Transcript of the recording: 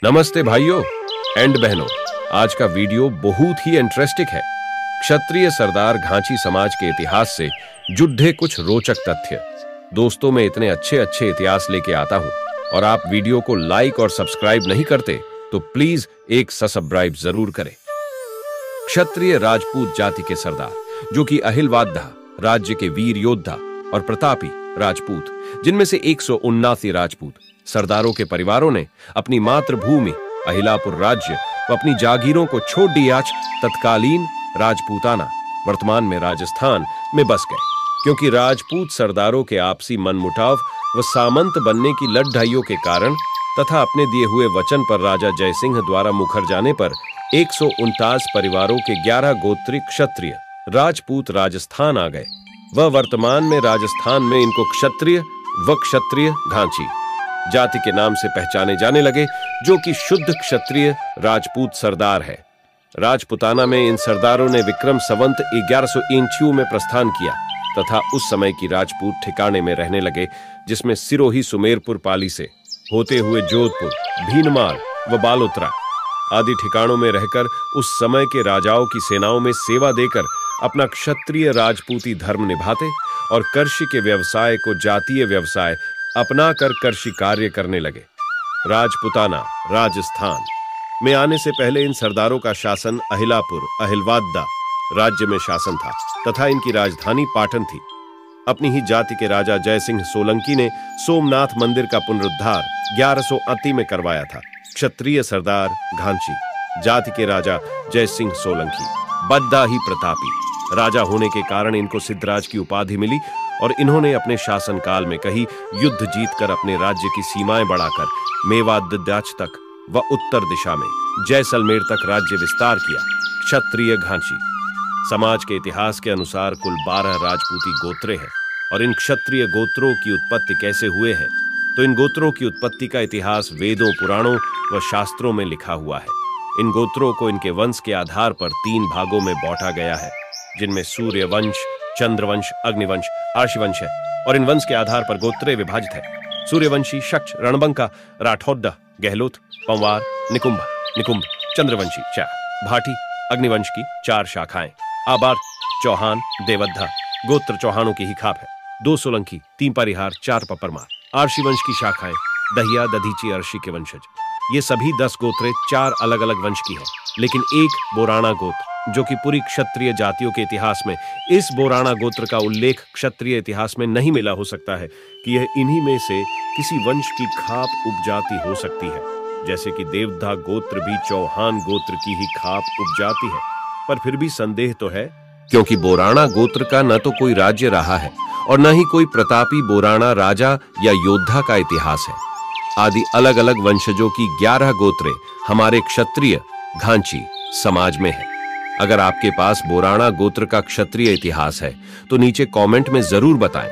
नमस्ते भाइयों एंड बहनों। आज का वीडियो बहुत ही इंटरेस्टिंग है। क्षत्रिय सरदार घांची समाज के इतिहास से जुड़े कुछ रोचक तथ्य। दोस्तों, मैं इतने अच्छे अच्छे इतिहास लेके आता हूं और आप वीडियो को लाइक और सब्सक्राइब नहीं करते तो प्लीज एक सब्सक्राइब जरूर करें। क्षत्रिय राजपूत जाति के सरदार, जो कि अहिलवाद्य राज्य के वीर योद्धा और प्रतापी राजपूत, जिनमें से 179 राजपूत सरदारों के परिवारों ने अपनी मातृभूमि अहिलापुर राज्य व अपनी जागीरों को छोड़ दी। आज तत्कालीन राजपूताना, वर्तमान में राजस्थान में बस गए, क्योंकि राजपूत सरदारों के आपसी मनमुटाव व सामंत बनने की लड़ाइयों के कारण तथा अपने दिए हुए वचन पर राजा जयसिंह द्वारा मुखर जाने पर 149 परिवारों के 11 गोत्रीय क्षत्रिय राजपूत राजस्थान आ गए। वह वर्तमान में राजस्थान में इनको क्षत्रिय व क्षत्रिय घांची जाति के नाम से पहचाने जाने लगे, जो कि शुद्ध क्षत्रिय राजपूत सरदार है। राजपुताना में इन सरदारों ने विक्रम संवत 1161 में प्रस्थान किया तथा उस समय की राजपूत ठिकाने में रहने लगे, जिसमें सिरोही सुमेरपुर पाली से होते हुए जोधपुर, भीनमार व बालोतरा आदि ठिकानों में रहकर उस समय के राजाओं की सेनाओं में सेवा देकर अपना क्षत्रिय राजपूती धर्म निभाते और कृषि के व्यवसाय को जातीय व्यवसाय अपना कर कृषि कार्य करने लगे। राजपुताना राजस्थान में आने से पहले इन सरदारों का शासन अहिलापुर अहिलवाद्दा राज्य में शासन था तथा इनकी राजधानी पाटन थी। अपनी ही जाति के राजा जयसिंह सोलंकी ने सोमनाथ मंदिर का पुनरुद्धार 1180 में करवाया था। क्षत्रिय सरदार घांची जाति के राजा जयसिंह सोलंकी बद्दा ही प्रतापी राजा होने के कारण इनको सिद्धराज की उपाधि मिली और इन्होंने अपने शासनकाल में कहीं युद्ध जीतकर अपने राज्य की सीमाएं बढ़ाकर मेवाड़ तक व उत्तर दिशा में जैसलमेर तक राज्य विस्तार किया। क्षत्रिय घांची समाज के इतिहास के अनुसार कुल 12 राजपूती गोत्रे हैं और इन क्षत्रिय गोत्रों की उत्पत्ति कैसे हुए हैं, तो इन गोत्रों की उत्पत्ति का इतिहास वेदों, पुराणों व शास्त्रों में लिखा हुआ है। इन गोत्रों को इनके वंश के आधार पर 3 भागों में बांटा गया है, जिनमें सूर्य वंश, चंद्रवंश, अग्निवंश, आर्षिवंश है और इन वंश के आधार पर गोत्रे विभाजित है। सूर्यवंशी शक्ष, रणबंका, राठौड़, गहलोत, पंवार, निकुंभ, चंद्रवंशी भाटी, अग्निवंश की 4 शाखाएं, आबार, चौहान, देवद्धा गोत्र चौहानों की ही खाप है। 2 सोलंकी, 3 परिहार, 4 पपरमार। आर्षिवंश की शाखाएं दहिया, दधीची, अर्शी के वंशज। ये सभी 10 गोत्रे 4 अलग अलग वंश की है, लेकिन एक बोराणा गोत्र, जो कि पूरी क्षत्रिय जातियों के इतिहास में इस बोराणा गोत्र का उल्लेख क्षत्रिय इतिहास में नहीं मिला। हो सकता है कि यह इन्हीं में से किसी वंश की खाप उपजाति हो सकती है, जैसे कि देवधा गोत्र भी चौहान गोत्र की ही खाप उपजाति है। पर फिर भी संदेह तो है, क्योंकि बोराणा गोत्र का न तो कोई राज्य रहा है और न ही कोई प्रतापी बोराणा राजा या योद्धा का इतिहास है। आदि अलग अलग वंशजों की 11 गोत्रे हमारे क्षत्रिय घांची समाज में है। अगर आपके पास बोराणा गोत्र का क्षत्रिय इतिहास है तो नीचे कमेंट में जरूर बताएं।